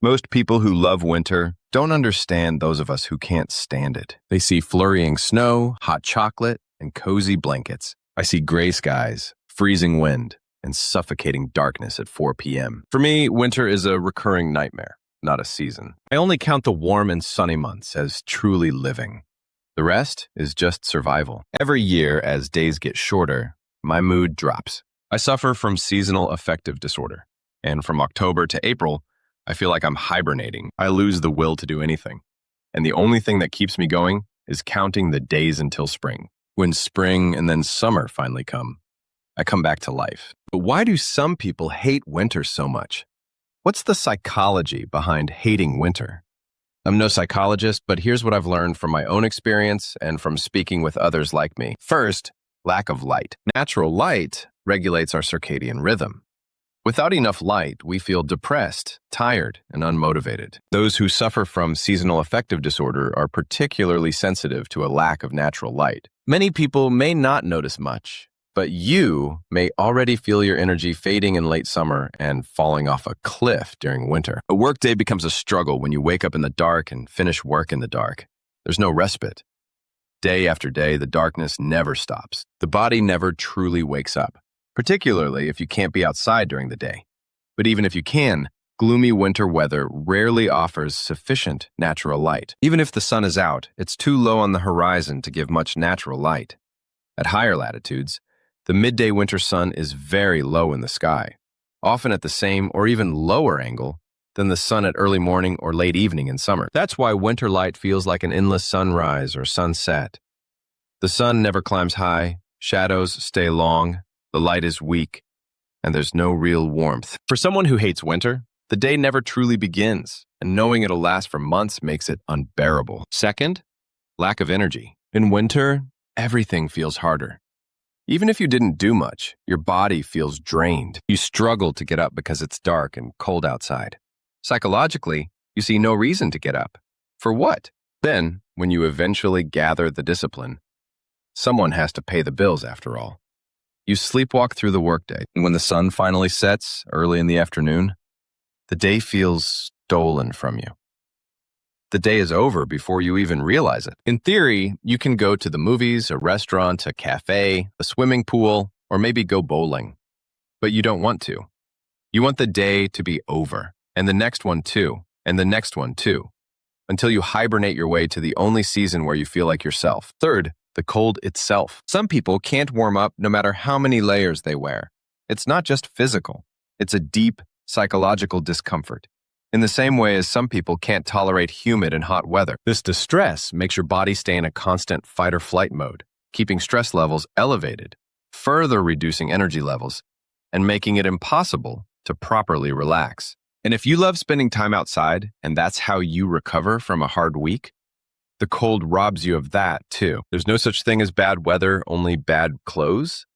Most people who love winter don't understand those of us who can't stand it. They see flurrying snow, hot chocolate, and cozy blankets. I see gray skies, freezing wind, and suffocating darkness at 4 p.m. For me, winter is a recurring nightmare, not a season. I only count the warm and sunny months as truly living. The rest is just survival. Every year, as days get shorter, my mood drops. I suffer from seasonal affective disorder, and from October to April, I feel like I'm hibernating. I lose the will to do anything. And the only thing that keeps me going is counting the days until spring. When spring and then summer finally come, I come back to life. But why do some people hate winter so much? What's the psychology behind hating winter? I'm no psychologist, but here's what I've learned from my own experience and from speaking with others like me. First, lack of light. Natural light regulates our circadian rhythm. Without enough light, we feel depressed, tired, and unmotivated. Those who suffer from seasonal affective disorder are particularly sensitive to a lack of natural light. Many people may not notice much, but you may already feel your energy fading in late summer and falling off a cliff during winter. A workday becomes a struggle when you wake up in the dark and finish work in the dark. There's no respite. Day after day, the darkness never stops. The body never truly wakes up, particularly if you can't be outside during the day. But even if you can, gloomy winter weather rarely offers sufficient natural light. Even if the sun is out, it's too low on the horizon to give much natural light. At higher latitudes, the midday winter sun is very low in the sky, often at the same or even lower angle than the sun at early morning or late evening in summer. That's why winter light feels like an endless sunrise or sunset. The sun never climbs high, shadows stay long, the light is weak, and there's no real warmth. For someone who hates winter, the day never truly begins, and knowing it'll last for months makes it unbearable. Second, lack of energy. In winter, everything feels harder. Even if you didn't do much, your body feels drained. You struggle to get up because it's dark and cold outside. Psychologically, you see no reason to get up. For what? Then, when you eventually gather the discipline, someone has to pay the bills after all. You sleepwalk through the workday, and when the sun finally sets early in the afternoon, the day feels stolen from you. The day is over before you even realize it. In theory, you can go to the movies, a restaurant, a cafe, a swimming pool, or maybe go bowling. But you don't want to. You want the day to be over, and the next one too, and the next one too, until you hibernate your way to the only season where you feel like yourself. Third, the cold itself. Some people can't warm up no matter how many layers they wear. It's not just physical. It's a deep psychological discomfort. In the same way as some people can't tolerate humid and hot weather. This distress makes your body stay in a constant fight or flight mode, keeping stress levels elevated, further reducing energy levels, and making it impossible to properly relax. And if you love spending time outside, and that's how you recover from a hard week, the cold robs you of that, too. There's no such thing as bad weather, only bad clothes.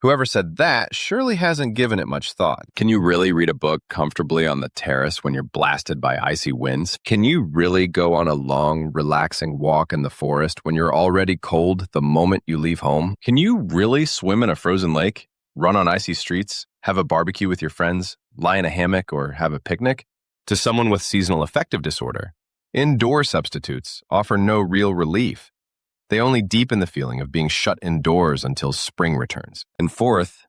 Whoever said that surely hasn't given it much thought. Can you really read a book comfortably on the terrace when you're blasted by icy winds? Can you really go on a long, relaxing walk in the forest when you're already cold the moment you leave home? Can you really swim in a frozen lake, run on icy streets, have a barbecue with your friends, lie in a hammock, or have a picnic? To someone with seasonal affective disorder, indoor substitutes offer no real relief. They only deepen the feeling of being shut indoors until spring returns. And fourth,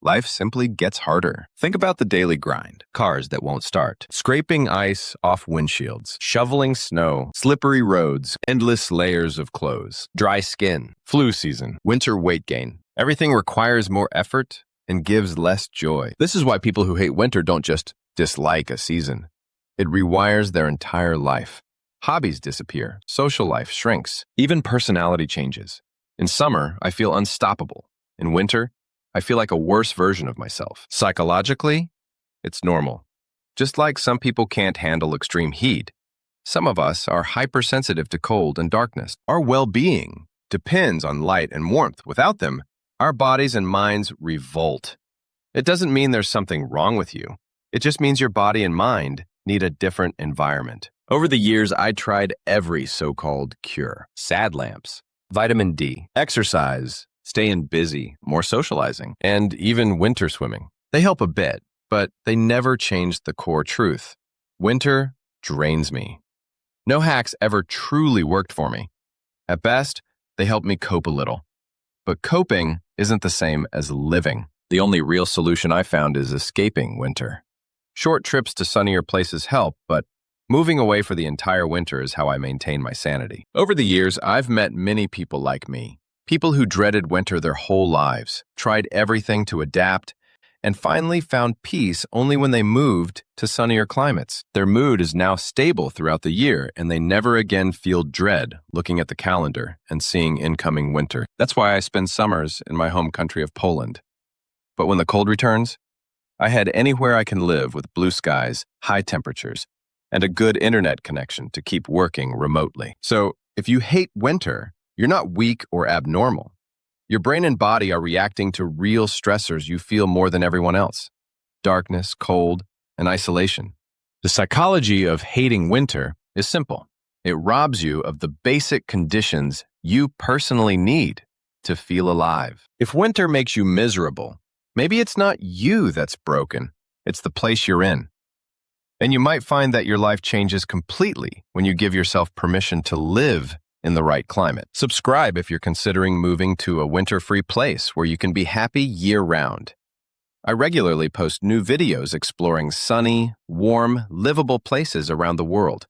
life simply gets harder. Think about the daily grind. Cars that won't start, scraping ice off windshields, shoveling snow, slippery roads, endless layers of clothes, dry skin, flu season, winter weight gain. Everything requires more effort and gives less joy. This is why people who hate winter don't just dislike a season. It rewires their entire life. Hobbies disappear, social life shrinks, even personality changes. In summer, I feel unstoppable. In winter, I feel like a worse version of myself. Psychologically, it's normal. Just like some people can't handle extreme heat, some of us are hypersensitive to cold and darkness. Our well-being depends on light and warmth. Without them, our bodies and minds revolt. It doesn't mean there's something wrong with you. It just means your body and mind need a different environment. Over the years, I tried every so-called cure. Sad lamps, vitamin D, exercise, staying busy, more socializing, and even winter swimming. They help a bit, but they never changed the core truth. Winter drains me. No hacks ever truly worked for me. At best, they help me cope a little. But coping isn't the same as living. The only real solution I found is escaping winter. Short trips to sunnier places help, but moving away for the entire winter is how I maintain my sanity. Over the years, I've met many people like me. People who dreaded winter their whole lives, tried everything to adapt, and finally found peace only when they moved to sunnier climates. Their mood is now stable throughout the year, and they never again feel dread looking at the calendar and seeing incoming winter. That's why I spend summers in my home country of Poland. But when the cold returns, I head anywhere I can live with blue skies, high temperatures, and a good internet connection to keep working remotely. So if you hate winter, you're not weak or abnormal. Your brain and body are reacting to real stressors you feel more than everyone else: darkness, cold, and isolation. The psychology of hating winter is simple. It robs you of the basic conditions you personally need to feel alive. If winter makes you miserable, maybe it's not you that's broken, it's the place you're in. And you might find that your life changes completely when you give yourself permission to live in the right climate. Subscribe if you're considering moving to a winter-free place where you can be happy year-round. I regularly post new videos exploring sunny, warm, livable places around the world.